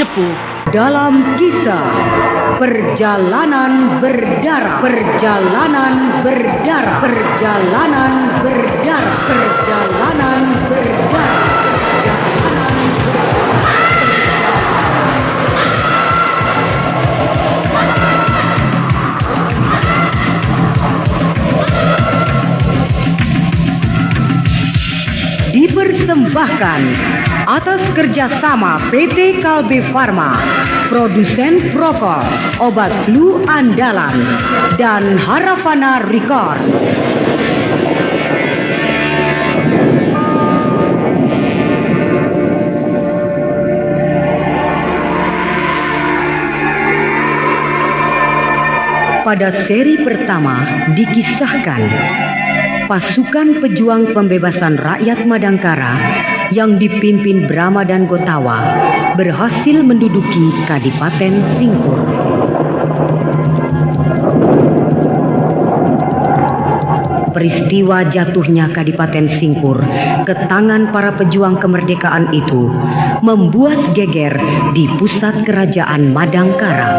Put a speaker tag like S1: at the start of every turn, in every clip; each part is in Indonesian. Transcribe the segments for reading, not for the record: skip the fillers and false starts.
S1: sepuh dalam kisah Perjalanan Berdarah. Perjalanan Berdarah. Perjalanan Berdarah. Perjalanan Berdarah. Dipersembahkan atas kerjasama PT Kalbe Farma, produsen Prokol, obat flu andalan, dan Haravana Record. Pada seri pertama dikisahkan pasukan pejuang pembebasan rakyat Madangkara yang dipimpin Brahma dan Gotawa berhasil menduduki Kadipaten Singkur. Peristiwa jatuhnya Kadipaten Singkur ke tangan para pejuang kemerdekaan itu membuat geger di pusat kerajaan Madangkara.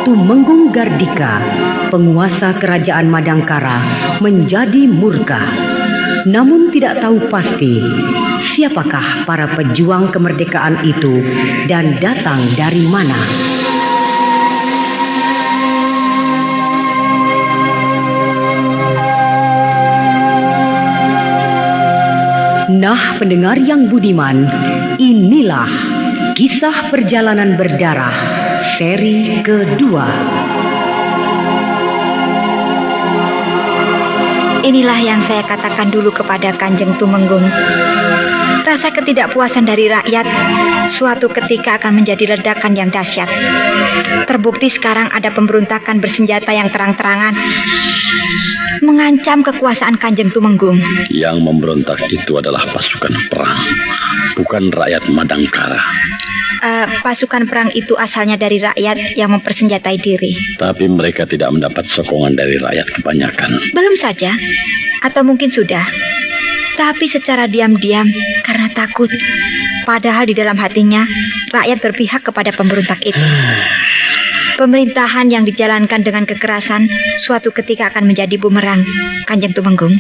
S1: Tumenggung Gardika, penguasa kerajaan Madangkara, menjadi murka. Namun tidak tahu pasti siapakah para pejuang kemerdekaan itu dan datang dari mana. Nah, pendengar yang budiman, inilah kisah Perjalanan Berdarah seri kedua.
S2: Inilah yang saya katakan dulu kepada Kanjeng Tumenggung. Rasa ketidakpuasan dari rakyat suatu ketika akan menjadi ledakan yang dahsyat. Terbukti sekarang ada pemberontakan bersenjata yang terang-terangan mengancam kekuasaan Kanjeng Tumenggung.
S3: Yang memberontak itu adalah pasukan perang, bukan rakyat Madangkara.
S2: Pasukan perang itu asalnya dari rakyat yang mempersenjatai diri.
S3: Tapi mereka tidak mendapat sokongan dari rakyat kebanyakan.
S2: Belum saja, atau mungkin sudah. Tapi secara diam-diam karena takut. Padahal di dalam hatinya rakyat berpihak kepada pemberontak itu. Pemerintahan yang dijalankan dengan kekerasan suatu ketika akan menjadi bumerang, Kanjeng Tumenggung.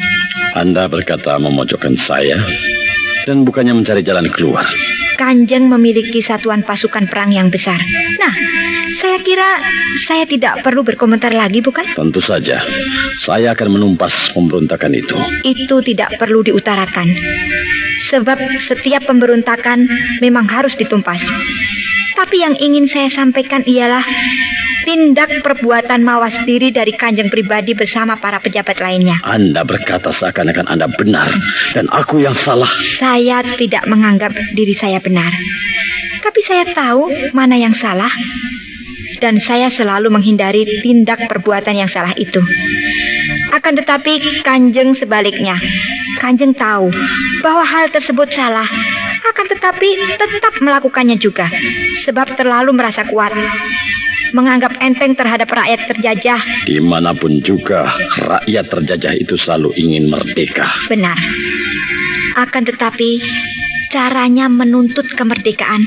S3: Anda berkata memojokkan saya dan bukannya mencari jalan keluar.
S2: Kanjeng memiliki satuan pasukan perang yang besar. Nah, saya kira saya tidak perlu berkomentar lagi, bukan?
S3: Tentu saja, saya akan menumpas pemberontakan itu.
S2: Itu tidak perlu diutarakan. Sebab setiap pemberontakan memang harus ditumpas. Tapi yang ingin saya sampaikan ialah tindak perbuatan mawas diri dari Kanjeng pribadi bersama para pejabat lainnya.
S3: Anda berkata seakan-akan Anda benar dan aku yang salah.
S2: Saya tidak menganggap diri saya benar. Tapi saya tahu mana yang salah. Dan saya selalu menghindari tindak perbuatan yang salah itu. Akan tetapi Kanjeng sebaliknya. Kanjeng tahu bahwa hal tersebut salah. Akan tetapi tetap melakukannya juga. Sebab terlalu merasa kuat. Menganggap enteng terhadap rakyat terjajah.
S3: Dimanapun juga, rakyat terjajah itu selalu ingin merdeka.
S2: Benar. Akan tetapi, caranya menuntut kemerdekaan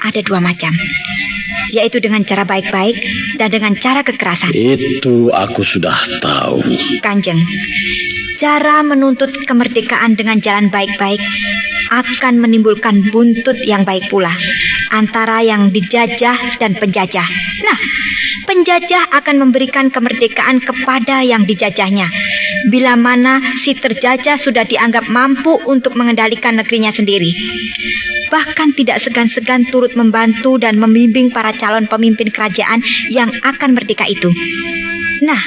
S2: ada dua macam. Yaitu dengan cara baik-baik dan dengan cara kekerasan.
S3: Itu aku sudah tahu.
S2: Kanjeng, cara menuntut kemerdekaan dengan jalan baik-baik akan menimbulkan buntut yang baik pula antara yang dijajah dan penjajah. Nah, penjajah akan memberikan kemerdekaan kepada yang dijajahnya bila mana si terjajah sudah dianggap mampu untuk mengendalikan negerinya sendiri. Bahkan tidak segan-segan turut membantu dan membimbing para calon pemimpin kerajaan yang akan merdeka itu. Nah,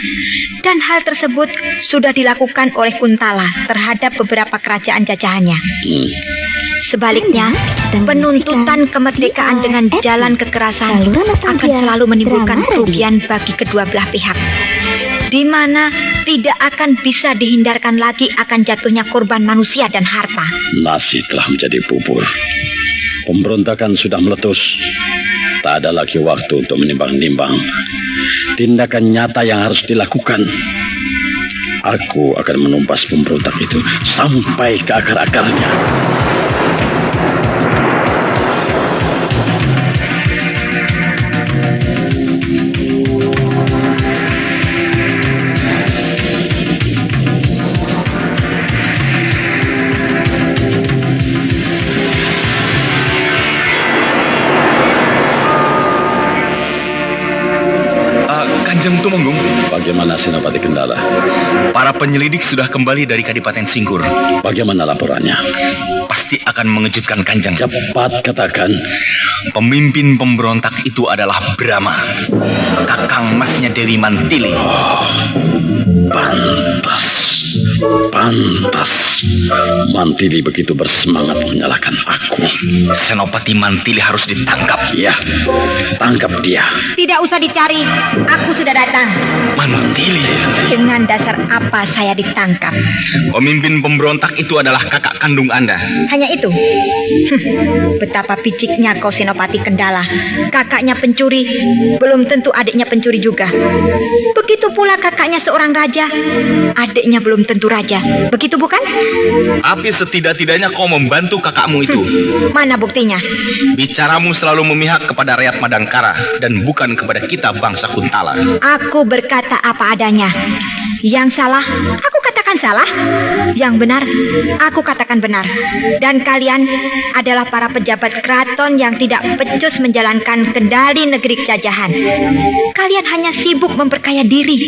S2: dan hal tersebut sudah dilakukan oleh Kuntala terhadap beberapa kerajaan jajahannya. Sebaliknya, penuntutan kemerdekaan dengan jalan kekerasan akan selalu menimbulkan kerugian bagi kedua belah pihak, di mana tidak akan bisa dihindarkan lagi akan jatuhnya korban manusia dan harta.
S3: Nasi telah menjadi bubur. Pemberontakan sudah meletus. Tak ada lagi waktu untuk menimbang-nimbang. Tindakan nyata yang harus dilakukan. Aku akan menumpas pemberontak itu sampai ke akar-akarnya.
S4: Kanjeng Tumenggung,
S3: Bagaimana Senopati Kendala?
S4: para penyelidik sudah kembali dari Kadipaten Singkur.
S3: Bagaimana laporannya?
S4: Pasti akan mengejutkan Kanjeng.
S3: Cepat katakan.
S4: Pemimpin pemberontak itu adalah Brahma, kakang masnya Dewi Mantili.
S3: Pantas. Mantili begitu bersemangat menyalahkan aku.
S4: Senopati Mantili harus ditangkap.
S3: Ya, tangkap dia.
S2: Tidak usah dicari, aku sudah datang.
S4: Mantili?
S2: Dengan dasar apa saya ditangkap?
S4: Pemimpin pemberontak itu adalah kakak kandung Anda.
S2: Hanya itu? Betapa piciknya kau Senopati Kendala. Kakaknya pencuri, belum tentu adiknya pencuri juga. Begitu pula kakaknya seorang raja, adiknya belum tentu raja. Begitu bukan?
S4: Tapi setidak-tidaknya kau membantu kakakmu itu.
S2: Mana buktinya?
S4: Bicaramu selalu memihak kepada rakyat Madangkara dan bukan kepada kita bangsa Kuntala.
S2: Aku berkata apa adanya. Yang salah, aku katakan salah. Yang benar, aku katakan benar. Dan kalian adalah para pejabat keraton yang tidak becus menjalankan kendali negeri jajahan. Kalian hanya sibuk memperkaya diri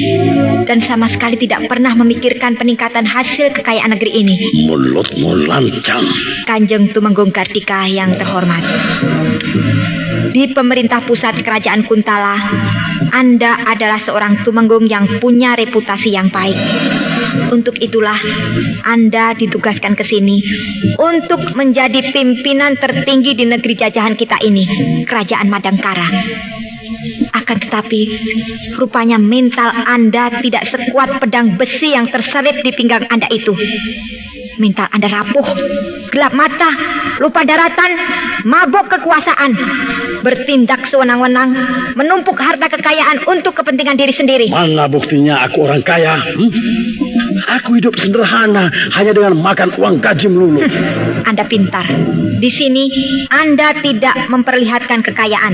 S2: dan sama sekali tidak pernah memikirkan peningkatan hasil kekayaan negeri ini.
S3: Mulutmu lancang.
S2: Kanjeng Tumenggung Gardika yang terhormat, di pemerintah pusat kerajaan Kuntala, Anda adalah seorang tumenggung yang punya reputasi yang baik. Untuk itulah Anda ditugaskan ke sini untuk menjadi pimpinan tertinggi di negeri jajahan kita ini, Kerajaan Madangkara. Akan tetapi, rupanya mental Anda tidak sekuat pedang besi yang terselip di pinggang Anda itu. Mental Anda rapuh, gelap mata, lupa daratan, mabuk kekuasaan, bertindak sewenang-wenang, menumpuk harta kekayaan untuk kepentingan diri sendiri.
S3: Mana buktinya aku orang kaya? Aku hidup sederhana hanya dengan makan uang gaji melulu.
S2: Anda pintar. Di sini Anda tidak memperlihatkan kekayaan.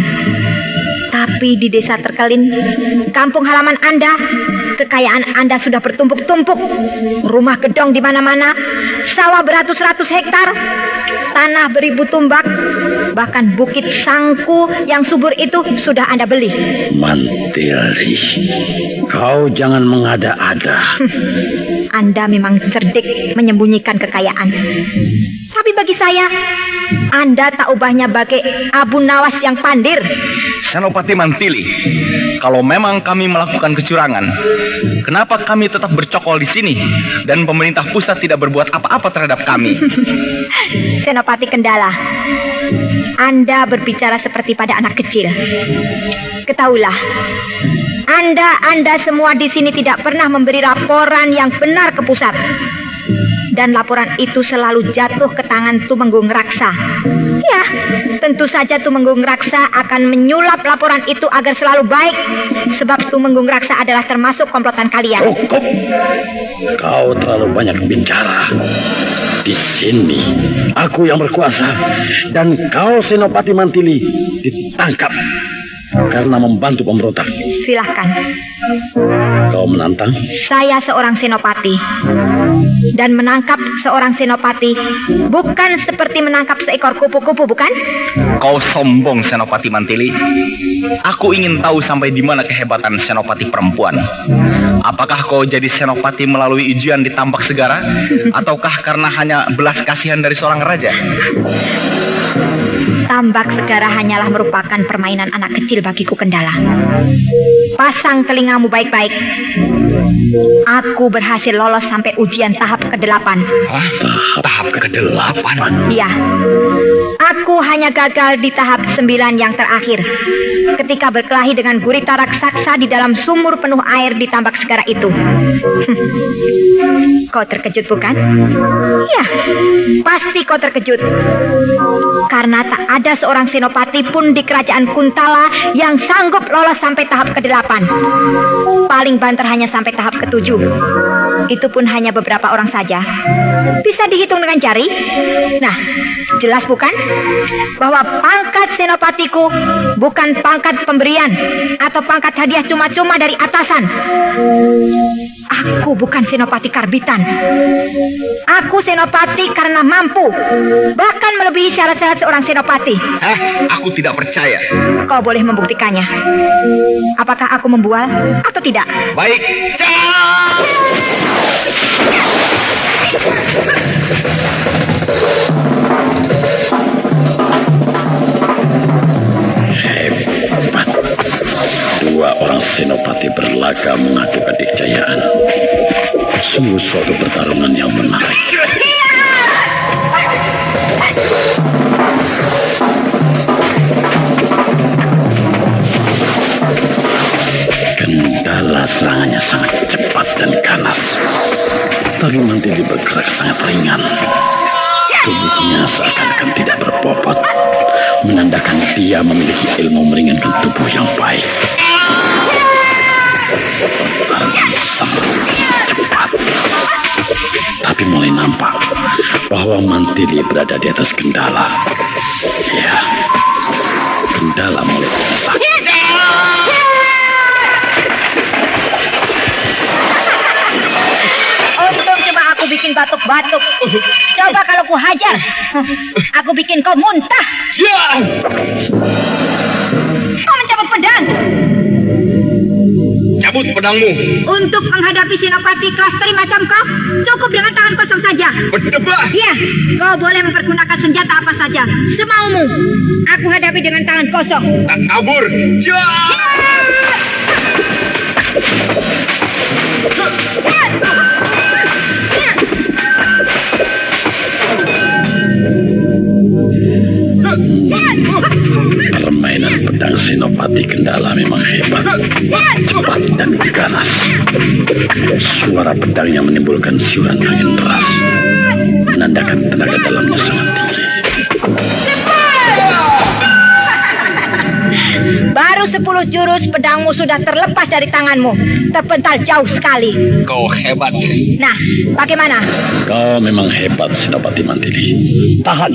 S2: Tapi di desa terkelin, kampung halaman Anda, kekayaan Anda sudah bertumpuk-tumpuk. Rumah gedong di mana-mana, sawah beratus-ratus hektar, tanah beribu tumbak, bahkan bukit Sangku yang subur itu sudah Anda beli.
S3: Mantili, kau jangan mengada-ada.
S2: Anda memang cerdik menyembunyikan kekayaan. Tapi bagi saya, Anda tak ubahnya bagai Abu Nawas yang pandir.
S4: Senopati Mantili, kalau memang kami melakukan kecurangan, kenapa kami tetap bercokol di sini dan pemerintah pusat tidak berbuat apa-apa terhadap kami?
S2: Senopati Kendala, Anda berbicara seperti pada anak kecil. Ketahuilah, Anda semua di sini tidak pernah memberi laporan yang benar ke pusat. Dan laporan itu selalu jatuh ke tangan Tumenggung Raksa. Ya, tentu saja Tumenggung Raksa akan menyulap laporan itu agar selalu baik. Sebab Tumenggung Raksa adalah termasuk komplotan kalian.
S3: Cukup. Kau terlalu banyak bicara. Di sini, aku yang berkuasa. Dan kau Senopati Mantili ditangkap karena membantu pemberontak.
S2: Silahkan.
S3: Kau menantang?
S2: Saya seorang senopati. Dan menangkap seorang senopati bukan seperti menangkap seekor kupu-kupu, bukan?
S4: Kau sombong, Senopati Mantili. Aku ingin tahu sampai di mana kehebatan senopati perempuan. Apakah kau jadi senopati melalui ujian di Tambak Segara? Ataukah karena hanya belas kasihan dari seorang raja?
S2: Tambak Segara hanyalah merupakan permainan anak kecil bagiku Kendala. Pasang telingamu baik-baik. Aku berhasil lolos sampai ujian tahap ke-8.
S4: Hah? Tahap ke-8?
S2: Iya. Aku hanya gagal di tahap 9 yang terakhir. Ketika berkelahi dengan gurita raksasa di dalam sumur penuh air di Tambak Segara itu. Kau terkejut bukan? Iya, pasti kau terkejut. Karena tak ada seorang senopati pun di kerajaan Kuntala yang sanggup lolos sampai tahap ke-8. Paling banter hanya sampai tahap ke-7. Itu pun hanya beberapa orang saja. Bisa dihitung dengan jari. Nah, jelas bukan? Bahwa pangkat senopatiku bukan pangkat pemberian atau pangkat hadiah cuma-cuma dari atasan. Aku bukan senopati karbitan. Aku senopati karena mampu. Bahkan melebihi syarat-syarat seorang senopati.
S4: Aku tidak percaya.
S2: Kau boleh membuktikannya. Apakah aku membual atau tidak?
S4: Baik.
S3: Hebat. Dua orang senopati berlaga mengadu kedikjayaan. Sungguh suatu pertarungan yang menarik. Kendala serangannya sangat cepat dan ganas. Tapi Mantili bergerak sangat ringan. Tubuhnya seakan-akan tidak berbobot, menandakan dia memiliki ilmu meringankan tubuh yang baik. Pertarungan sangat cepat. Tapi mulai nampak bahwa Mantili berada di atas Kendala. Ya, Kendala mulai terdesak.
S2: Untung cuma aku bikin batuk-batuk. Coba kalau ku hajar, aku bikin kau muntah. Kau mencabut pedang.
S4: Cabut pedangmu.
S2: Untuk menghadapi senopati kelas 3 macam kau, cukup dengan tangan kosong saja.
S4: Berdebah.
S2: Iya, kau boleh mempergunakan senjata apa saja, semaumu. Aku hadapi dengan tangan kosong.
S4: Tak kabur.
S3: Permainan pedang senopati Kendala memang hebat, cepat dan ganas. Suara pedangnya menimbulkan siuran angin deras, menandakan tenaga dalamnya sangat tinggi.
S2: Baru 10 jurus pedangmu sudah terlepas dari tanganmu. Terpental jauh sekali.
S4: Kau hebat.
S2: Nah, bagaimana?
S3: Kau memang hebat, Senopati Mantili. Tahan.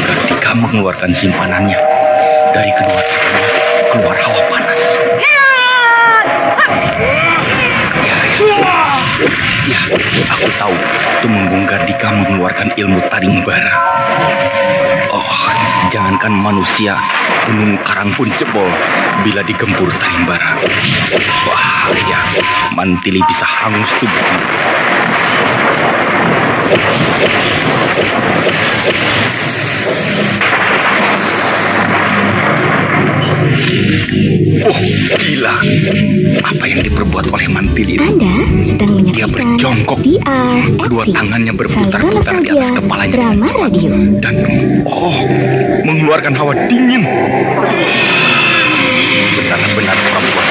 S4: Gardika mengeluarkan simpanannya. Dari kedua tangannya keluar hawa panas. Ya, aku tahu Tumenggung Gardika mengeluarkan ilmu taring bara. Oh, jangankan manusia, gunung karang pun jebol bila digempur taring bara. Wah, ya, Mantili bisa hangus tubuhnya. Oh, gila. Apa yang diperbuat oleh Mantili itu?
S5: Anda sedang
S4: Dia
S5: menyaksikan
S4: berjongkok.
S5: DRFC,
S4: Kedua tangannya berputar-putar
S5: saluran
S4: di atas
S5: nostalgia
S4: kepalanya.
S5: drama radio.
S4: Dan, mengeluarkan hawa dingin. Benar-benar perempuan.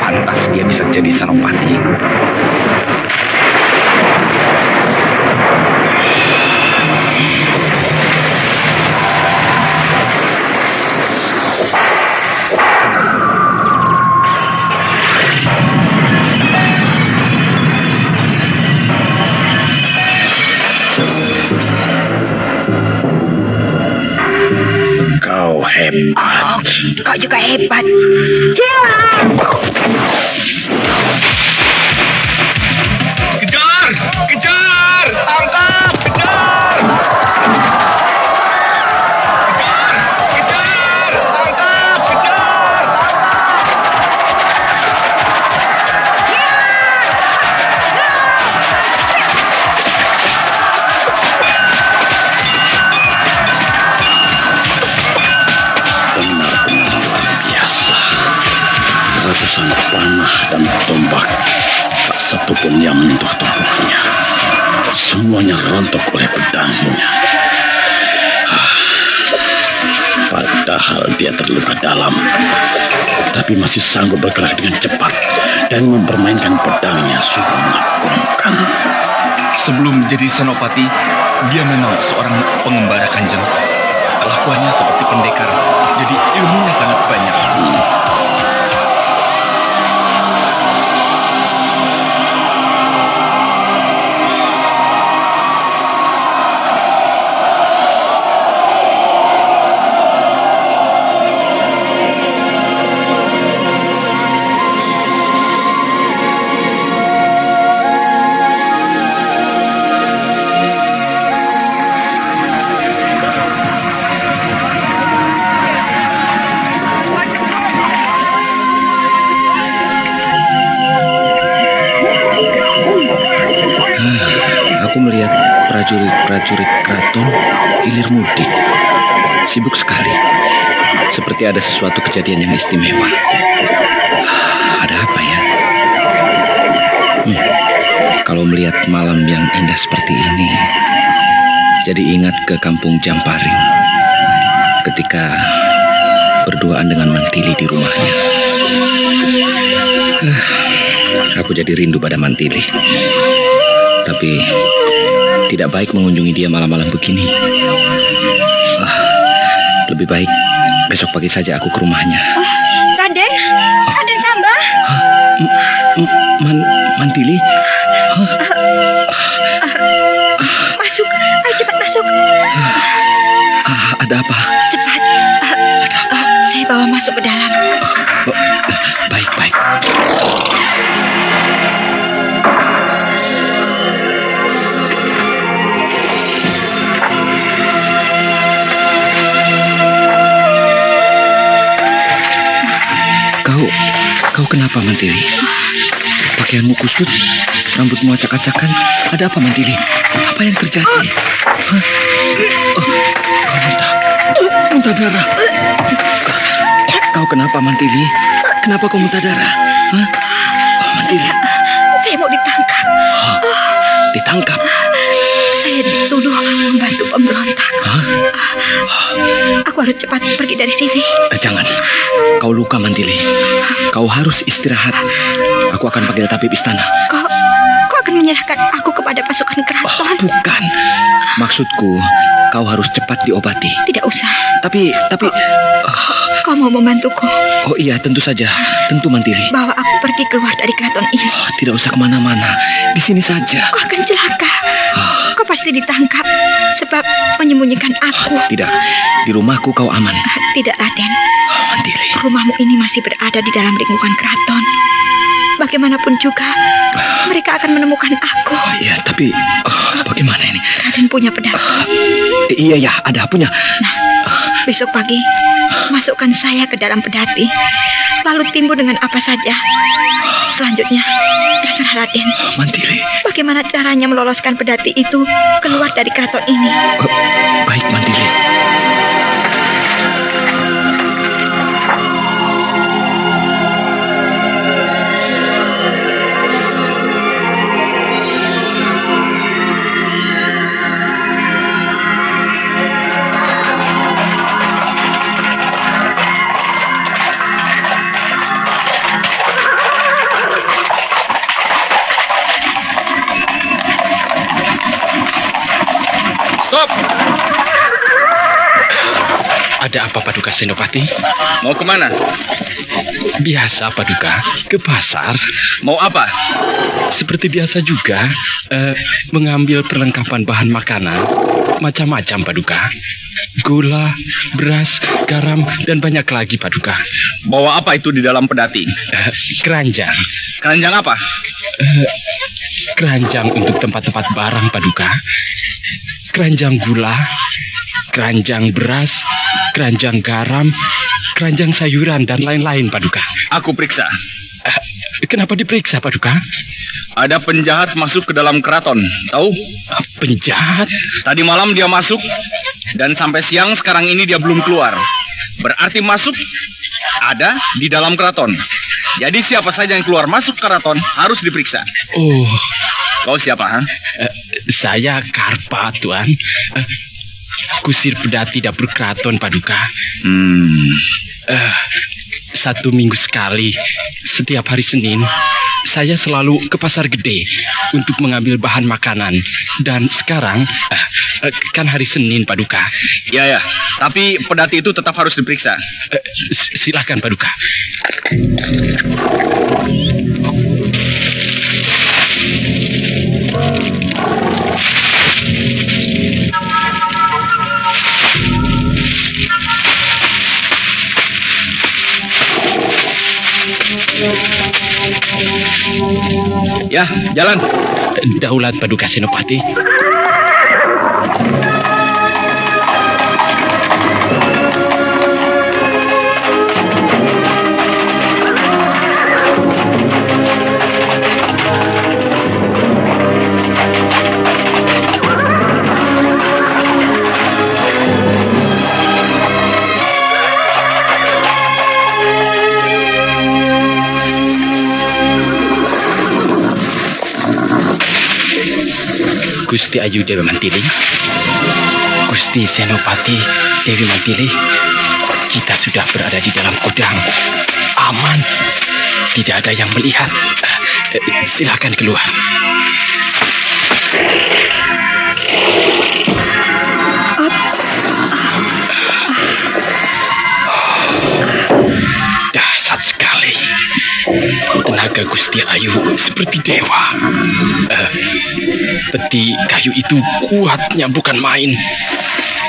S4: Pantas dia bisa jadi senopati.
S3: Kau hebat.
S2: Kau juga hebat.
S4: Kejar! Kejar! Tangkap! Kejar! Kejar! Kejar! Tangkap! Kejar!
S3: Benar-benar luar biasa. Ratusan panah dan tombak, tak satu pun yang menyentuh tubuhnya. Semuanya rontok oleh pedangnya. Padahal dia terluka dalam, tapi masih sanggup bergerak dengan cepat dan mempermainkan pedangnya sungguh mengagumkan.
S4: Sebelum menjadi senopati, dia memang seorang pengembara Kanjeng. Kelakuannya seperti pendekar, jadi ilmunya sangat banyak.
S5: Aku melihat prajurit-prajurit keraton hilir mudik. Sibuk sekali. Seperti ada sesuatu kejadian yang istimewa. Ada apa ya? Kalau melihat malam yang indah seperti ini, jadi ingat ke kampung Jamparing. Ketika berduaan dengan Mantili di rumahnya. Aku jadi rindu pada Mantili. Tapi tidak baik mengunjungi dia malam-malam begini. Lebih baik besok pagi saja aku ke rumahnya.
S2: Raden, Raden Samba.
S5: Mantili?
S2: Masuk, ayo cepat masuk.
S5: Ada apa?
S2: Cepat. Saya bawa masuk ke dalam.
S5: Baik. Kau kenapa, Mantili? Pakaianmu kusut, rambutmu acak-acakan. Ada apa, Mantili? Apa yang terjadi? Kau muntah darah. Kau kenapa, Mantili? Kenapa kau muntah darah? Mantili.
S2: Saya mau ditangkap.
S5: Ditangkap?
S2: Saya dituduh membantu pemberontak. Aku harus cepat pergi dari sini.
S5: Jangan. Kau luka, Mantili. Kau harus istirahat. Aku akan panggil tabib istana.
S2: Kau akan menyerahkan aku kepada pasukan keraton?
S5: Bukan. Maksudku, kau harus cepat diobati.
S2: Tidak usah.
S5: Tapi...
S2: Kau mau membantuku?
S5: Oh iya, tentu saja. Tentu, Mantili.
S2: Bawa aku pergi keluar dari keraton ini.
S5: Tidak usah kemana-mana. Di sini saja.
S2: Kau akan celaka. Kau pasti ditangkap sebab menyembunyikan aku.
S5: Tidak. Di rumahku kau aman.
S2: Tidak, Raden.
S5: Mantili.
S2: Rumahmu ini masih berada di dalam lingkungan keraton. Bagaimanapun juga, mereka akan menemukan aku.
S5: Iya, tapi bagaimana ini?
S2: Raden punya pedang.
S5: Iya, ada punya.
S2: Nah, besok pagi masukkan saya ke dalam pedati, lalu timbun dengan apa saja. Selanjutnya terserah Raden.
S5: Mantili.
S2: Bagaimana caranya meloloskan pedati itu keluar dari keraton ini?
S5: Baik, Mantili.
S4: Stop!
S5: Ada apa, Paduka Senopati?
S4: Mau kemana?
S5: Biasa, Paduka. Ke pasar.
S4: Mau apa?
S5: Seperti biasa juga, mengambil perlengkapan bahan makanan. Macam-macam, Paduka. Gula, beras, garam, dan banyak lagi, Paduka.
S4: Bawa apa itu di dalam pedati?
S5: Keranjang.
S4: Keranjang apa?
S5: Keranjang untuk tempat-tempat barang, Paduka. Keranjang gula, keranjang beras, keranjang garam, keranjang sayuran, dan lain-lain, Paduka.
S4: Aku periksa.
S5: Kenapa diperiksa, Paduka?
S4: Ada penjahat masuk ke dalam keraton, tahu?
S5: Penjahat?
S4: Tadi malam dia masuk, dan sampai siang sekarang ini dia belum keluar. Berarti masuk ada di dalam keraton. Jadi siapa saja yang keluar masuk keraton harus diperiksa.
S5: Oh,
S4: Kau siapa, ha?
S5: saya Karpa, Tuan.
S6: kusir pedati dapur keraton, Paduka. 1 minggu sekali, setiap hari Senin, saya selalu ke pasar gede untuk mengambil bahan makanan. Dan sekarang, kan hari Senin, Paduka.
S4: Ya, tapi pedati itu tetap harus diperiksa.
S6: Silakan, Paduka.
S4: Ya, jalan.
S6: Daulat Paduka Senopati. Gusti Ayu Dewi Mantili, Gusti Senopati Dewi Mantili, kita sudah berada di dalam gudang. Aman, tidak ada yang melihat. Silakan keluar. Dahsyat sekali. Tenaga Gusti Ayu seperti dewa. Peti kayu itu kuatnya bukan main.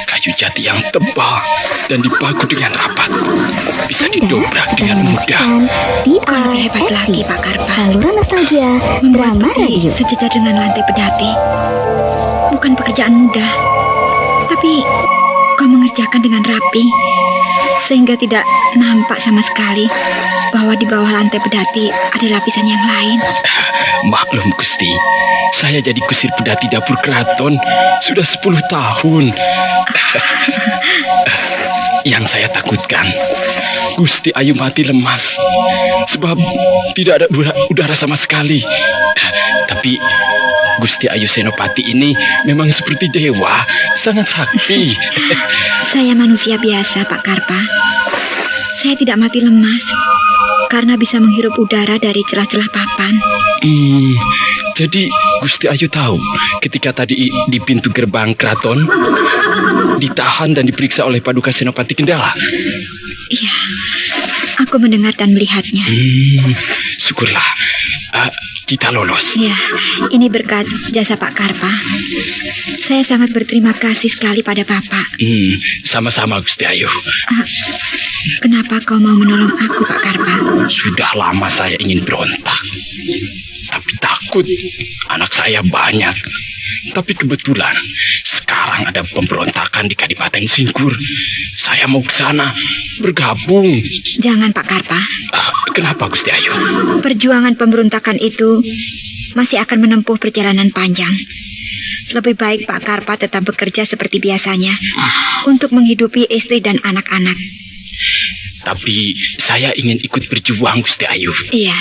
S6: Kayu jati yang tebal dan dipaku dengan rapat. Bisa didobrak dengan mudah.
S2: Kalau lebih hebat lagi, Pak Karpa.
S7: Saluran nostalgia,
S2: Membuat
S7: drama
S2: peti
S7: radio.
S2: sejajar dengan lantai pedati bukan pekerjaan mudah, tapi kau mengerjakan dengan rapi sehingga tidak nampak sama sekali bahwa di bawah lantai pedati ada lapisan yang lain.
S6: Maklum Gusti, saya jadi kusir pedati dapur keraton sudah 10 tahun. Yang saya takutkan, Gusti Ayu mati lemas sebab tidak ada udara sama sekali. Tapi Gusti Ayu Senopati ini memang seperti dewa, sangat sakti.
S2: Saya manusia biasa, Pak Karpa. Saya tidak mati lemas karena bisa menghirup udara dari celah-celah papan.
S6: Jadi Gusti Ayu tahu ketika tadi di pintu gerbang keraton ditahan dan diperiksa oleh Paduka Senopati Kendala.
S2: Iya, aku mendengar dan melihatnya.
S6: Syukurlah, kita lolos.
S2: Ya, ini berkat jasa Pak Karpa. Saya sangat berterima kasih sekali pada Bapak.
S6: Sama-sama Gusti Ayu.
S2: Kenapa kau mau menolong aku, Pak Karpa?
S6: Sudah lama saya ingin berontak, tapi takut. Anak saya banyak. Tapi kebetulan sekarang ada pemberontakan di Kadipaten Singkur. Saya mau ke sana bergabung.
S2: Jangan, Pak Karpa.
S6: Kenapa Gusti Ayu?
S2: Perjuangan pemberontakan itu masih akan menempuh perjalanan panjang. Lebih baik Pak Karpa tetap bekerja seperti biasanya untuk menghidupi istri dan anak-anak.
S6: Tapi saya ingin ikut berjuang, Gusti Ayu.
S2: Iya,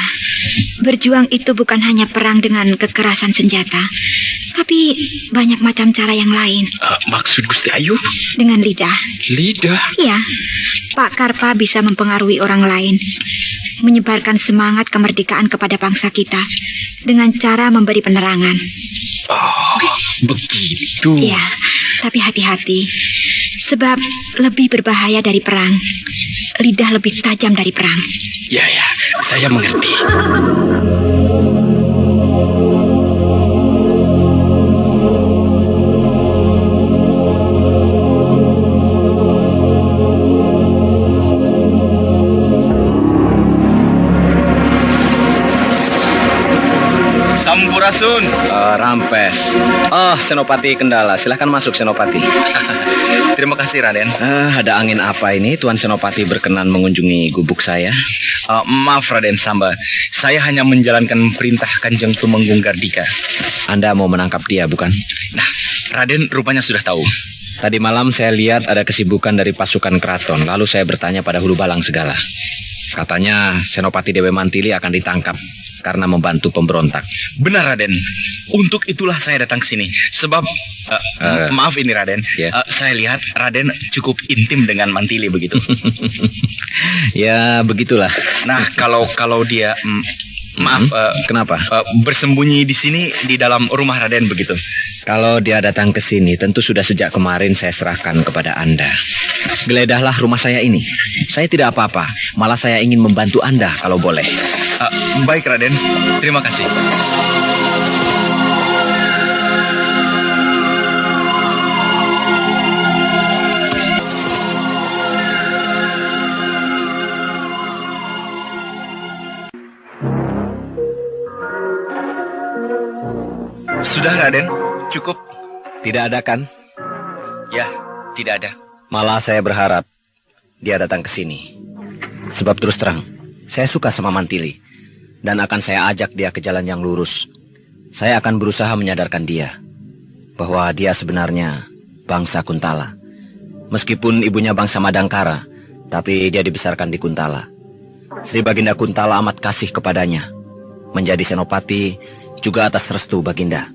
S2: berjuang itu bukan hanya perang dengan kekerasan senjata, tapi banyak macam cara yang lain.
S6: Maksud Gusti Ayu?
S2: Dengan lidah.
S6: Lidah?
S2: Iya, Pak Karpa bisa mempengaruhi orang lain, menyebarkan semangat kemerdekaan kepada bangsa kita dengan cara memberi penerangan.
S6: Oh, begitu.
S2: Iya, tapi hati-hati, sebab lebih berbahaya dari perang. Lidah lebih tajam dari perang.
S6: Ya, saya mengerti.
S4: Sampurasun.
S5: Rampes. Senopati Kendala, silahkan masuk Senopati.
S4: Terima kasih Raden.
S5: Ada angin apa ini Tuan Senopati berkenan mengunjungi gubuk saya?
S4: Maaf Raden Samba, saya hanya menjalankan perintah Kanjeng Tumenggung Gardika.
S5: Anda mau menangkap dia, bukan?
S4: Nah, Raden rupanya sudah tahu.
S5: Tadi malam saya lihat ada kesibukan dari pasukan keraton, lalu saya bertanya pada Hulu Balang segala. Katanya Senopati Dewi Mantili akan ditangkap karena membantu pemberontak.
S4: Benar, Raden. Untuk itulah saya datang ke sini. Sebab, maaf ini, Raden.
S5: Ya.
S4: Saya lihat Raden cukup intim dengan Mantili begitu.
S5: Ya, begitulah.
S4: Nah, kalau dia, maaf,
S5: Kenapa?
S4: bersembunyi di sini di dalam rumah Raden begitu.
S5: Kalau dia datang ke sini, tentu sudah sejak kemarin saya serahkan kepada Anda. Geledahlah rumah saya ini. Saya tidak apa-apa, malah saya ingin membantu Anda kalau boleh.
S4: Baik, Raden. Terima kasih. Sudah, Raden. Cukup.
S5: Tidak ada kan?
S4: Ya, tidak ada.
S5: Malah saya berharap dia datang ke sini. Sebab terus terang, saya suka sama Mantili. Dan akan saya ajak dia ke jalan yang lurus. Saya akan berusaha menyadarkan dia bahwa dia sebenarnya bangsa Kuntala. Meskipun ibunya bangsa Madangkara, tapi dia dibesarkan di Kuntala. Sri Baginda Kuntala amat kasih kepadanya. Menjadi senopati juga atas restu Baginda.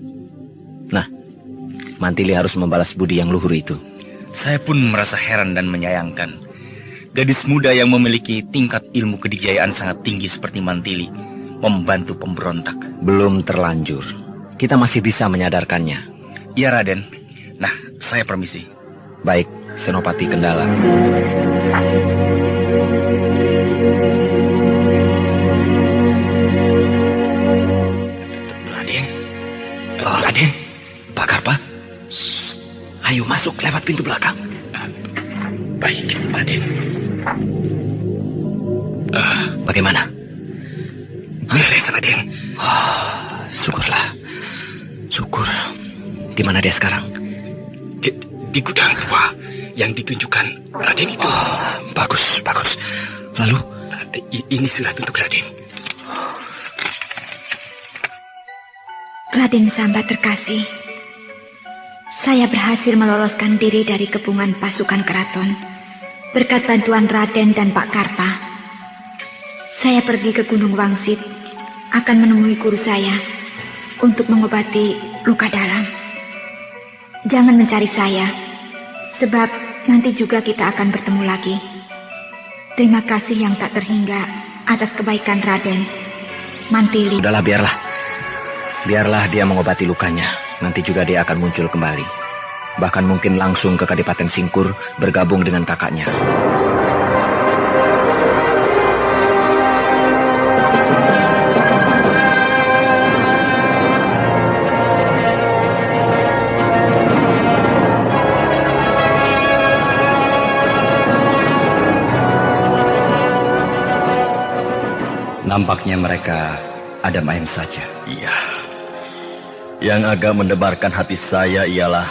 S5: Nah, Mantili harus membalas budi yang luhur itu.
S4: Saya pun merasa heran dan menyayangkan. Gadis muda yang memiliki tingkat ilmu kedikjayaan sangat tinggi seperti Mantili membantu pemberontak.
S5: Belum terlanjur. Kita masih bisa menyadarkannya.
S4: Iya, Raden. Nah, saya permisi.
S5: Baik, Senopati Kendala.
S6: Raden. Raden.
S5: Pak Karpa, ayo masuk lewat pintu belakang.
S6: Baik, Raden.
S5: Bagaimana?
S6: Beres, Raden.
S5: Syukurlah. Syukur. Di mana dia sekarang?
S6: Di gudang tua yang ditunjukkan Raden itu.
S5: Bagus, bagus. Lalu?
S6: Ini surat untuk Raden.
S2: Raden Samba terkasih, saya berhasil meloloskan diri dari kepungan pasukan keraton berkat bantuan Raden dan Pak Karpa. Saya pergi ke Gunung Wangsit, akan menemui guru saya untuk mengobati luka dalam. Jangan mencari saya, sebab nanti juga kita akan bertemu lagi. Terima kasih yang tak terhingga atas kebaikan Raden. Mantili.
S5: Udahlah, biarlah. Biarlah dia mengobati lukanya. Nanti juga dia akan muncul kembali. Bahkan mungkin langsung ke Kadipaten Singkur bergabung dengan kakaknya.
S7: Nampaknya mereka ada main saja.
S3: Iya. Yang agak mendebarkan hati saya ialah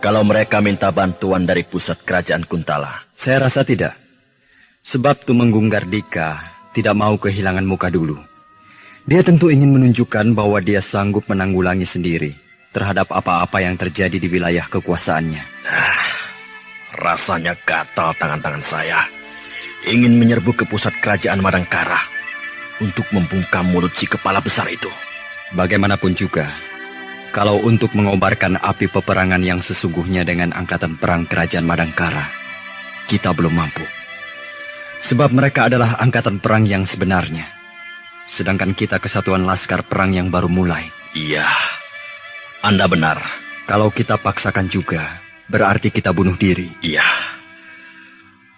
S3: kalau mereka minta bantuan dari pusat kerajaan Kuntala.
S7: Saya rasa tidak. Sebab Tumenggung Gardika tidak mau kehilangan muka dulu. Dia tentu ingin menunjukkan bahwa dia sanggup menanggulangi sendiri terhadap apa-apa yang terjadi di wilayah kekuasaannya.
S3: Rasanya gatal tangan-tangan saya. Ingin menyerbu ke pusat kerajaan Madangkara untuk membungkam mulut si kepala besar itu.
S7: Bagaimanapun juga, kalau untuk mengobarkan api peperangan yang sesungguhnya dengan angkatan perang kerajaan Madangkara, kita belum mampu. Sebab mereka adalah angkatan perang yang sebenarnya. Sedangkan kita kesatuan laskar perang yang baru mulai.
S3: Iya, Anda benar.
S7: Kalau kita paksakan juga, berarti kita bunuh diri.
S3: Iya,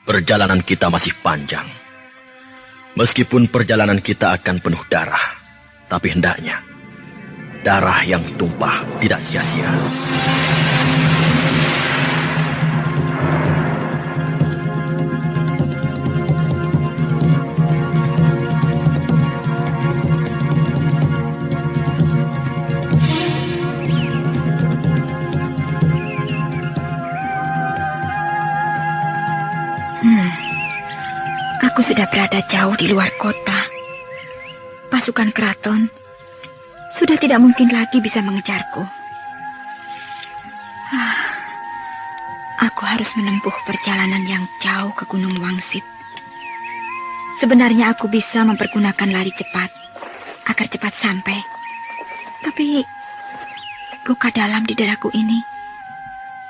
S3: perjalanan kita masih panjang. Meskipun perjalanan kita akan penuh darah, tapi hendaknya darah yang tumpah tidak sia-sia.
S2: Aku sudah berada jauh di luar kota. Pasukan keraton sudah tidak mungkin lagi bisa mengejarku. Aku harus menempuh perjalanan yang jauh ke Gunung Wangsit. Sebenarnya aku bisa mempergunakan lari cepat agar cepat sampai. Tapi luka dalam di dadaku ini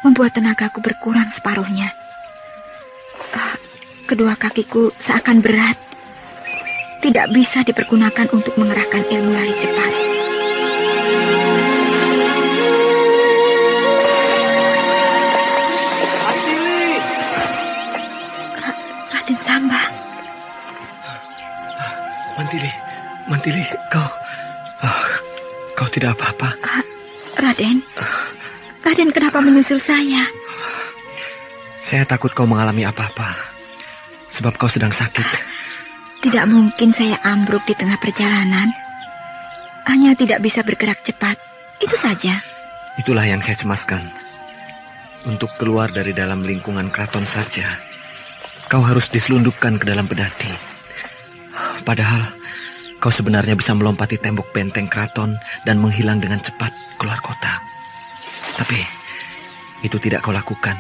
S2: membuat tenagaku berkurang separuhnya. Kedua kakiku seakan berat, tidak bisa dipergunakan untuk mengerahkan ilmu lari cepat. Raden Samba.
S7: Mantili, kau tidak apa-apa.
S2: Raden kenapa menyusul saya?
S7: Saya takut kau mengalami apa-apa, sebab kau sedang sakit.
S2: Tidak mungkin saya ambruk di tengah perjalanan. Hanya tidak bisa bergerak cepat, itu saja.
S7: Itulah yang saya cemaskan. Untuk keluar dari dalam lingkungan keraton saja, kau harus diselundupkan ke dalam pedati. Padahal kau sebenarnya bisa melompati tembok benteng keraton dan menghilang dengan cepat keluar kota. Tapi itu tidak kau lakukan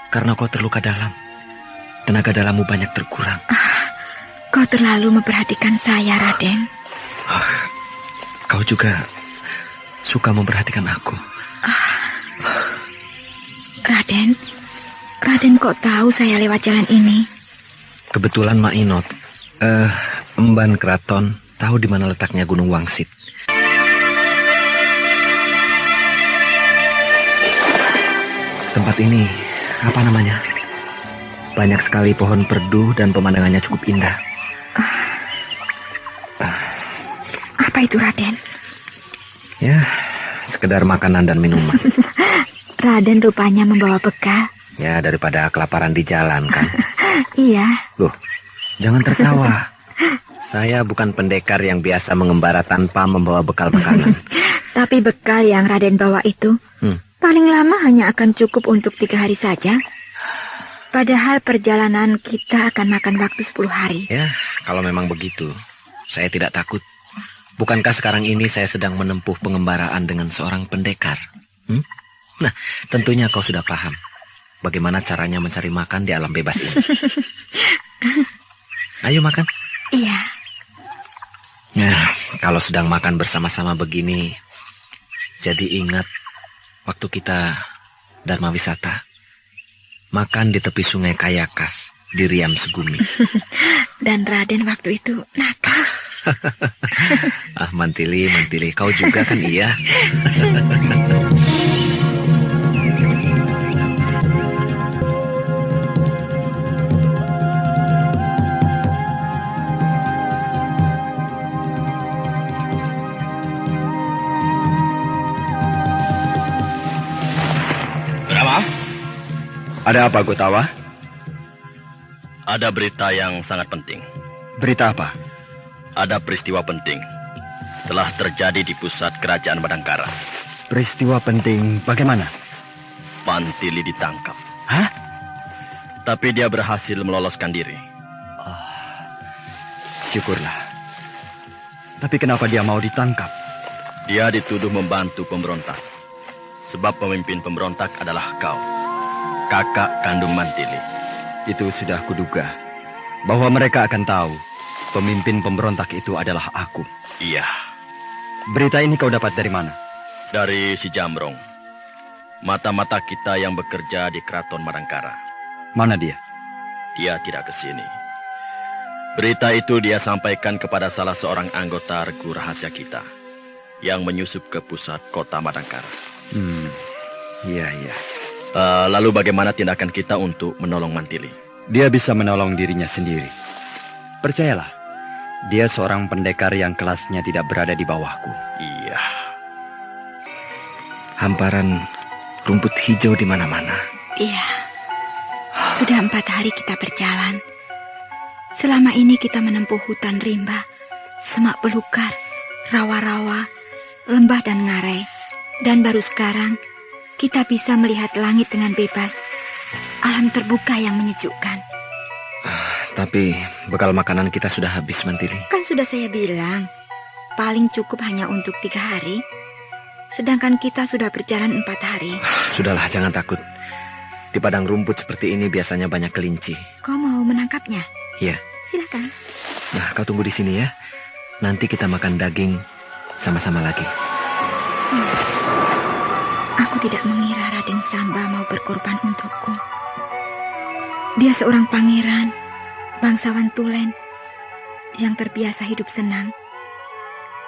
S7: karena kau terluka dalam. Tenaga dalammu banyak terkurang.
S2: Kau terlalu memperhatikan saya, Raden.
S7: Kau juga suka memperhatikan aku.
S2: Raden kok tahu saya lewat jalan ini?
S7: Kebetulan Mainot, emban keraton, tahu di mana letaknya Gunung Wangsit. Tempat ini, apa namanya? Banyak sekali pohon perdu dan pemandangannya cukup indah.
S2: Apa itu, Raden?
S7: Ya, sekedar makanan dan minuman.
S2: Raden rupanya membawa bekal.
S7: Ya, daripada kelaparan di jalan kan.
S2: Iya.
S7: Loh, jangan tertawa. Saya bukan pendekar yang biasa mengembara tanpa membawa bekal makanan.
S2: Tapi bekal yang Raden bawa itu paling lama hanya akan cukup untuk 3 hari saja. Padahal perjalanan kita akan makan waktu 10 hari.
S7: Ya, kalau memang begitu, saya tidak takut. Bukankah sekarang ini saya sedang menempuh pengembaraan dengan seorang pendekar? Nah, tentunya kau sudah paham bagaimana caranya mencari makan di alam bebas ini. Ayo makan.
S2: Iya.
S7: Nah, kalau sedang makan bersama-sama begini, jadi ingat waktu kita Dharma Wisata. Makan di tepi sungai Kayakas, di Riam Segumi.
S2: Dan Raden waktu itu nakal.
S7: Mantili, kau juga kan iya.
S5: Ada apa, Gotawa?
S3: Ada berita yang sangat penting.
S5: Berita apa?
S3: Ada peristiwa penting. Telah terjadi di pusat kerajaan Madangkara.
S5: Peristiwa penting bagaimana?
S3: Mantili ditangkap.
S5: Hah?
S3: Tapi dia berhasil meloloskan diri.
S5: Syukurlah. Tapi kenapa dia mau ditangkap?
S3: Dia dituduh membantu pemberontak. Sebab pemimpin pemberontak adalah kau. Kakak kandung Mantili.
S5: Itu sudah kuduga. Bahwa mereka akan tahu pemimpin pemberontak itu adalah aku.
S3: Iya.
S5: Berita ini kau dapat dari mana?
S3: Dari si Jamrong. Mata-mata kita yang bekerja di Keraton Madangkara.
S5: Mana dia?
S3: Dia tidak ke sini. Berita itu dia sampaikan kepada salah seorang anggota regu rahasia kita yang menyusup ke pusat kota Madangkara.
S5: Iya.
S3: Lalu bagaimana tindakan kita untuk menolong Mantili?
S5: Dia bisa menolong dirinya sendiri. Percayalah, dia seorang pendekar yang kelasnya tidak berada di bawahku.
S3: Iya.
S7: Hamparan rumput hijau di mana-mana.
S2: Iya. Sudah 4 hari kita berjalan. Selama ini kita menempuh hutan rimba, semak belukar, rawa-rawa, lembah dan ngarai. Dan baru sekarang kita bisa melihat langit dengan bebas. Alam terbuka yang menyejukkan.
S7: Tapi bekal makanan kita sudah habis, Mantili.
S2: Kan sudah saya bilang, paling cukup hanya untuk 3 hari. Sedangkan kita sudah berjalan 4 hari.
S7: Sudahlah, jangan takut. Di padang rumput seperti ini biasanya banyak kelinci.
S2: Kau mau menangkapnya?
S7: Ya,
S2: silakan.
S5: Nah, kau tunggu di sini ya. Nanti kita makan daging sama-sama lagi.
S2: Aku tidak mengira Raden Samba mau berkorban untukku. Dia seorang pangeran, bangsawan tulen, yang terbiasa hidup senang.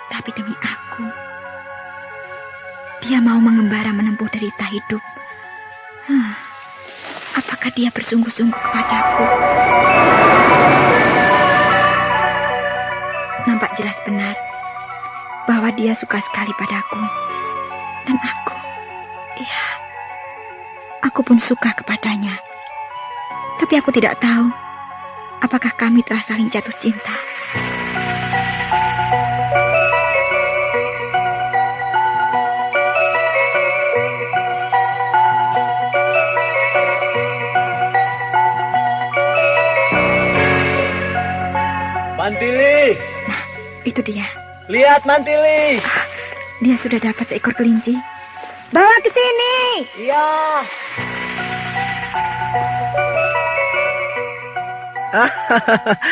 S2: Tapi demi aku, dia mau mengembara menempuh derita hidup. Apakah dia bersungguh-sungguh kepadaku? Nampak jelas benar bahwa dia suka sekali padaku. Dan aku, ya, aku pun suka kepadanya. Tapi aku tidak tahu apakah kami telah saling jatuh cinta.
S3: Mantili!
S2: Nah, itu dia.
S3: Lihat Mantili!
S2: Dia sudah dapat seekor kelinci. Bawa ke sini.
S3: Iya.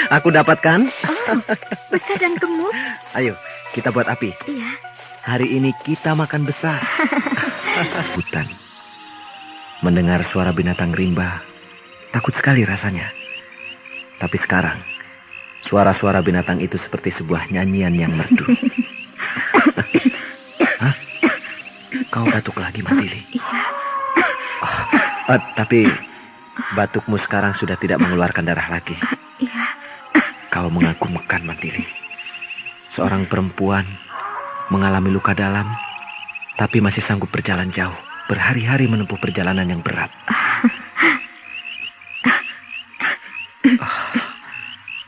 S5: Aku dapatkan.
S2: Oh, besar dan gemuk.
S5: Ayo, kita buat api.
S2: Iya.
S5: Hari ini kita makan besar. Hutan. Mendengar suara binatang rimba, takut sekali rasanya. Tapi sekarang, suara-suara binatang itu seperti sebuah nyanyian yang merdu. Hah? Kau batuk lagi, Mantili?
S2: Iya.
S5: Tapi batukmu sekarang sudah tidak mengeluarkan darah lagi.
S2: Iya.
S5: Kau mengaku mekan, Mantili. Seorang perempuan mengalami luka dalam, tapi masih sanggup berjalan jauh, berhari-hari menempuh perjalanan yang berat.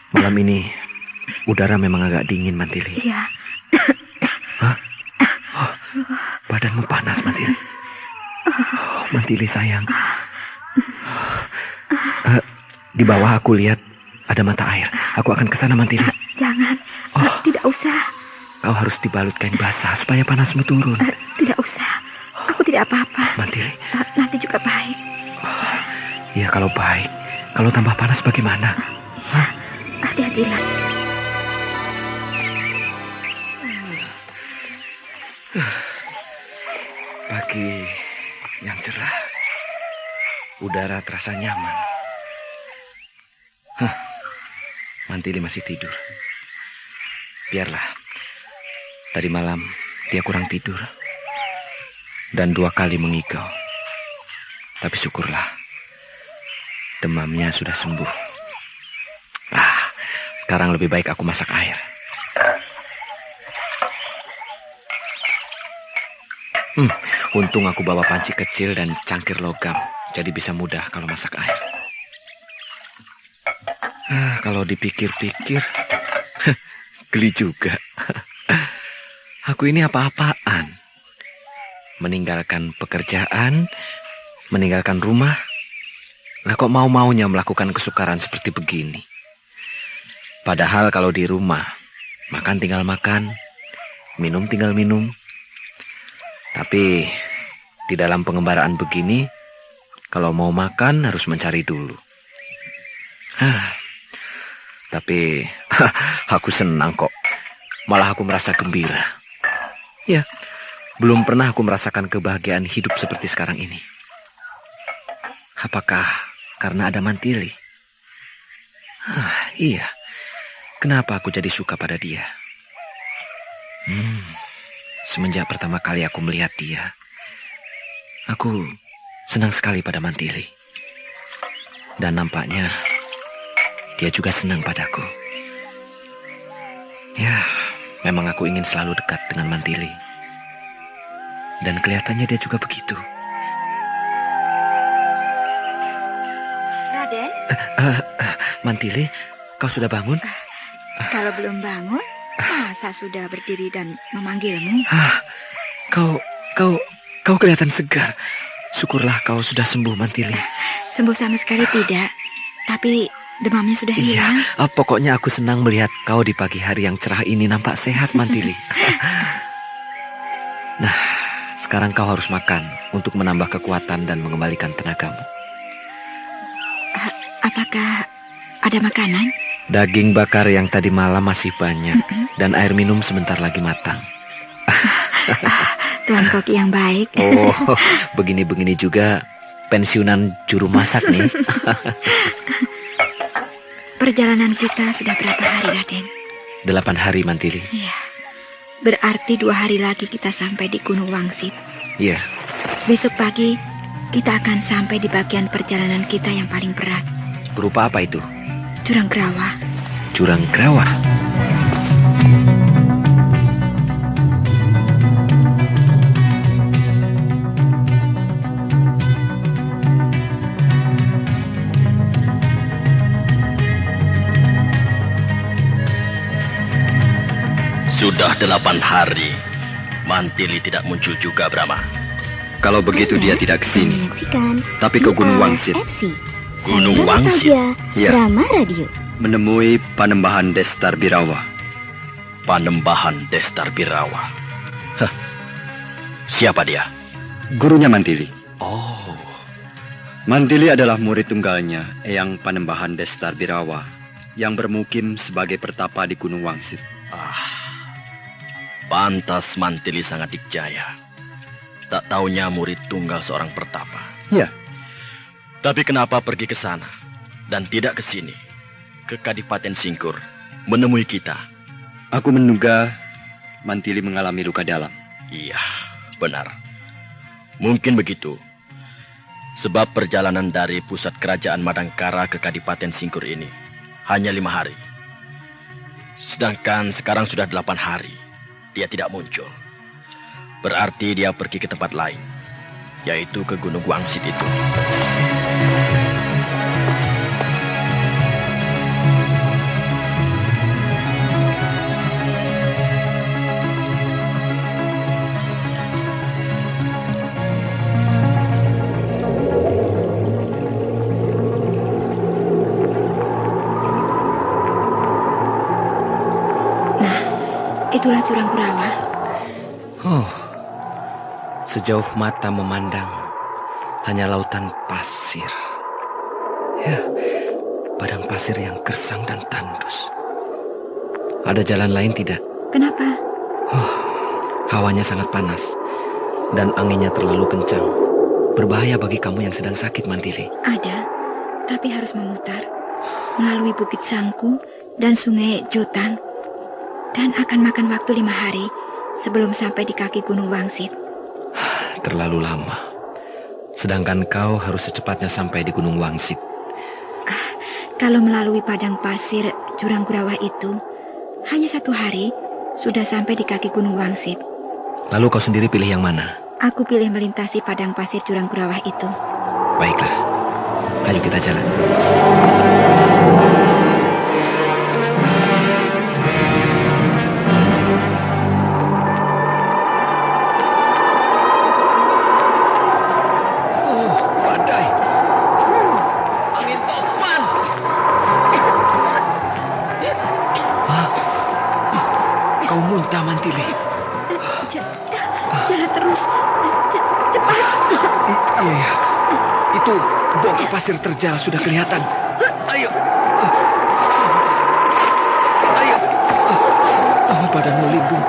S5: Malam ini udara memang agak dingin, Mantili.
S2: Iya.
S5: Hah? Oh, badanmu panas, Mantili. Oh, Mantili sayang. Di bawah aku lihat ada mata air. Aku akan ke sana, Mantili.
S2: Jangan. Tidak usah.
S5: Kau harus dibalut kain basah supaya panasmu turun.
S2: Tidak usah. Aku tidak apa-apa.
S5: Mantili.
S2: Nanti juga baik.
S5: Ya kalau baik. Kalau tambah panas bagaimana?
S2: Hati-hatilah.
S5: Pagi yang cerah. Udara terasa nyaman. Mantili masih tidur. Biarlah. Tadi malam dia kurang tidur. Dan 2 kali mengigau. Tapi syukurlah. Demamnya sudah sembuh. Sekarang lebih baik aku masak air. Untung aku bawa panci kecil dan cangkir logam. Jadi bisa mudah kalau masak air. Kalau dipikir-pikir, geli juga. Aku ini apa-apaan? Meninggalkan pekerjaan, meninggalkan rumah. Lah kok mau-maunya melakukan kesukaran seperti begini? Padahal kalau di rumah, makan tinggal makan, minum tinggal minum. Tapi di dalam pengembaraan begini, kalau mau makan harus mencari dulu. Tapi aku senang kok. Malah aku merasa gembira. Ya, belum pernah aku merasakan kebahagiaan hidup seperti sekarang ini. Apakah karena ada Mantili? Iya. Kenapa aku jadi suka pada dia? Semenjak pertama kali aku melihat dia, aku senang sekali pada Mantili. Dan nampaknya dia juga senang padaku. Ya, memang aku ingin selalu dekat dengan Mantili. Dan kelihatannya dia juga begitu.
S2: Raden?
S5: Mantili, kau sudah bangun?
S2: Kalau belum bangun, masa sudah berdiri dan memanggilmu?
S5: Kau kelihatan segar. Syukurlah kau sudah sembuh, Mantili.
S2: Sembuh sama sekali tidak, tapi demamnya sudah hilang.
S5: Iya, pokoknya aku senang melihat kau di pagi hari yang cerah ini nampak sehat, Mantili. Nah, sekarang kau harus makan untuk menambah kekuatan dan mengembalikan tenagamu.
S2: Apakah ada makanan?
S5: Daging bakar yang tadi malam masih banyak dan air minum sebentar lagi matang.
S2: Tuan koki yang baik.
S5: Oh, begini-begini juga pensiunan juru masak nih.
S2: Perjalanan kita sudah berapa hari, Raden?
S5: 8 hari, Mantili.
S2: Iya. Berarti 2 hari lagi kita sampai di Gunung Wangsit.
S5: Iya.
S2: Besok pagi kita akan sampai di bagian perjalanan kita yang paling berat.
S5: Berupa apa itu?
S2: Jurang Grawah.
S5: Jurang Grawah.
S3: Sudah 8 hari. Mantili tidak muncul juga, Brahma.
S7: Kalau begitu dia tidak ke sini, tapi ke Gunung Wangsit.
S3: Gunung Wangsit?
S7: Ya,
S8: Drama Radio.
S7: menemui Panembahan Destar Birawa.
S3: Panembahan Destar Birawa. Hah. Siapa dia?
S7: Gurunya Mantili.
S3: Oh,
S7: Mantili adalah murid tunggalnya, Eyang Panembahan Destar Birawa, yang bermukim sebagai pertapa di Gunung Wangsit.
S3: pantas Mantili sangat dikjaya. Tak taunya murid tunggal seorang pertapa.
S7: Ya,
S3: Tapi kenapa pergi ke sana dan tidak ke sini, ke Kadipaten Singkur, menemui kita?
S7: aku menduga Mantili mengalami luka dalam.
S3: Iya, benar. Mungkin begitu. Sebab perjalanan dari pusat kerajaan Madangkara ke Kadipaten Singkur ini hanya 5 hari. Sedangkan sekarang sudah 8 hari. Dia tidak muncul. Berarti dia pergi ke tempat lain, yaitu ke Gunung Wangsit itu.
S2: Itulah Jurang Grawah.
S5: Oh, sejauh mata memandang hanya lautan pasir. Ya, padang pasir yang gersang dan tandus. Ada jalan lain tidak?
S2: Kenapa?
S5: Hawanya sangat panas dan anginnya terlalu kencang. Berbahaya bagi kamu yang sedang sakit, Mantili.
S2: Ada, tapi harus memutar melalui Bukit Sangku dan Sungai Jotan, dan akan makan waktu 5 hari sebelum sampai di kaki Gunung Wangsit.
S5: Terlalu lama. Sedangkan kau harus secepatnya sampai di Gunung Wangsit.
S2: Kalau melalui padang pasir Jurang Grawah itu, hanya 1 hari sudah sampai di kaki Gunung Wangsit.
S5: Lalu kau sendiri pilih yang mana?
S2: Aku pilih melintasi padang pasir Jurang Grawah itu.
S5: Baiklah, ayo kita jalan. Badai. Angin topan. Kau muntah, Mantili.
S2: Jalan terus, cepat.
S5: Iya. Itu bongkah pasir terjal sudah kelihatan. Ayo. Ayo. Oh, badanmu limbung.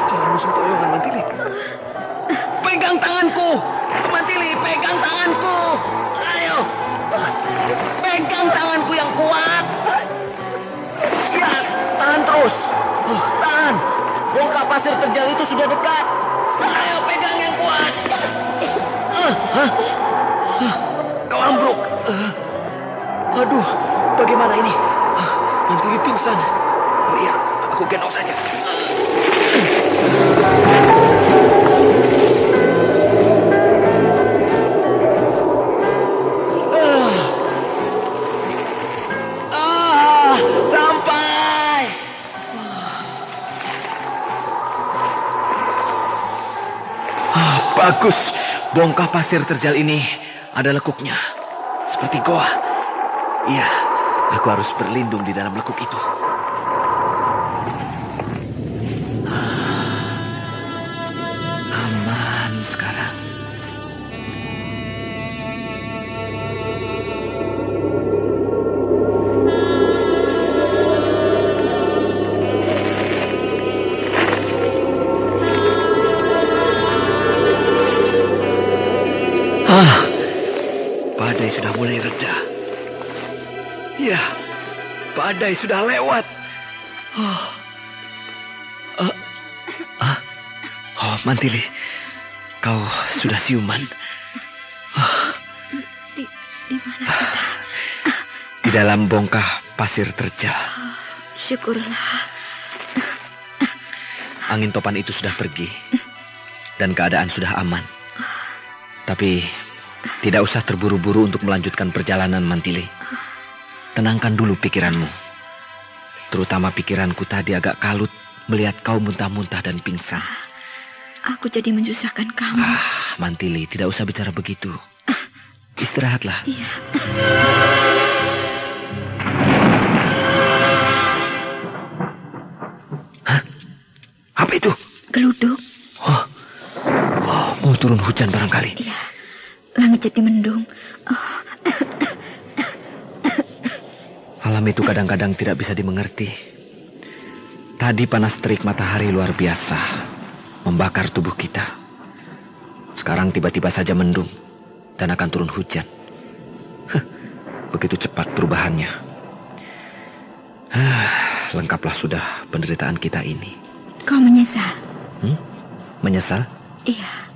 S5: Jangan sempoyongan, Mantili. Pegang tanganku. Mantili, pegang tanganku. Ayo. Pegang tanganku yang kuat. Ya, tahan terus. Tahan. Bongkah pasir terjal itu sudah dekat. Ayo, pegang yang kuat. Kau ambruk. Aduh, bagaimana ini? Mantili pingsan. Oh iya, aku gendong saja. Sampai. Bagus. Bongkah pasir terjal ini ada lekuknya. Seperti goa. Iya, aku harus berlindung di dalam lekuk itu. Aman sekarang. Badai sudah mulai reda. Ya, badai sudah lewat. Oh, Mantili, kau sudah siuman.
S2: Di mana kita?
S5: Di dalam bongkah pasir terjal.
S2: Syukurlah.
S5: Angin topan itu sudah pergi dan keadaan sudah aman. Tapi tidak usah terburu-buru untuk melanjutkan perjalanan, Mantili. Tenangkan dulu pikiranmu. Terutama pikiranku tadi agak kalut melihat kau muntah-muntah dan pingsan.
S2: Aku jadi menyusahkan kamu.
S5: Mantili, tidak usah bicara begitu. Istirahatlah.
S2: Iya.
S5: Hah? Apa itu?
S2: Geluduk.
S5: Oh, mau turun hujan barangkali.
S2: Iya. Langit jadi mendung.
S5: Alam itu kadang-kadang tidak bisa dimengerti. Tadi panas terik matahari luar biasa, membakar tubuh kita. Sekarang tiba-tiba saja mendung dan akan turun hujan. Begitu cepat perubahannya. Lengkaplah sudah penderitaan kita ini.
S2: Kau menyesal?
S5: Menyesal?
S2: Iya,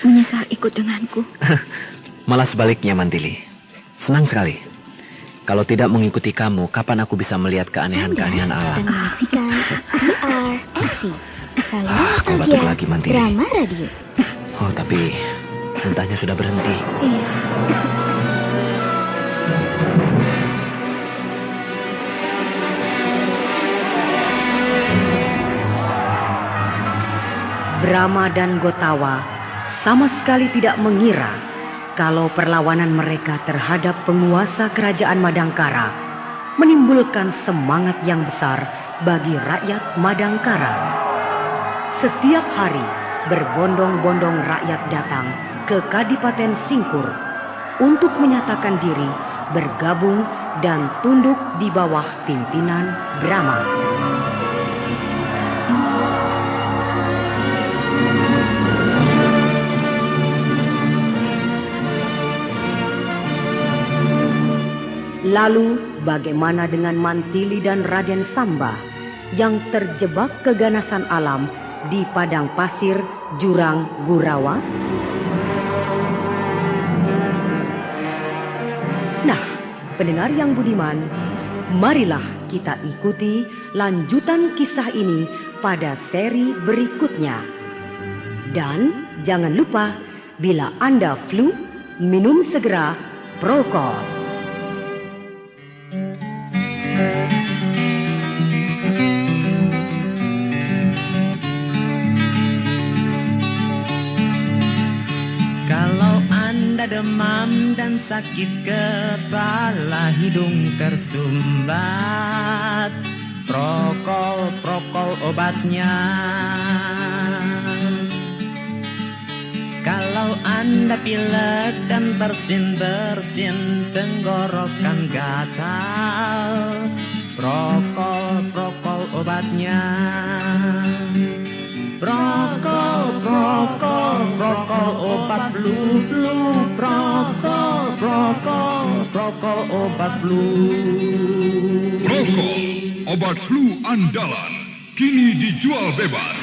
S2: menyesal ikut denganku.
S5: Malah sebaliknya, Mantili. Senang sekali. Kalau tidak mengikuti kamu, kapan aku bisa melihat keanehan-keanehan alam?
S8: Menyaksikan DRRC, saluran
S5: kau batuk lagi, Mantili.
S8: drama radio.
S5: Oh, tapi muntahnya sudah berhenti.
S2: Iya.
S1: Brahma dan Gotawa sama sekali tidak mengira kalau perlawanan mereka terhadap penguasa kerajaan Madangkara menimbulkan semangat yang besar bagi rakyat Madangkara. Setiap hari berbondong-bondong rakyat datang ke Kadipaten Singkur untuk menyatakan diri bergabung dan tunduk di bawah pimpinan Brahma. Lalu bagaimana dengan Mantili dan Raden Samba yang terjebak keganasan alam di padang pasir jurang Gurawa? Nah, pendengar yang budiman, marilah kita ikuti lanjutan kisah ini pada seri berikutnya. Dan jangan lupa, bila Anda flu, minum segera Prokol.
S9: Kalau Anda demam dan sakit kepala, hidung tersumbat, Prokol obatnya. Kalau Anda pilek dan bersin-bersin, tenggorokan gatal, Prokol obatnya. Prokol obat flu, Prokol obat flu.
S10: Prokol, obat flu andalan, kini dijual bebas.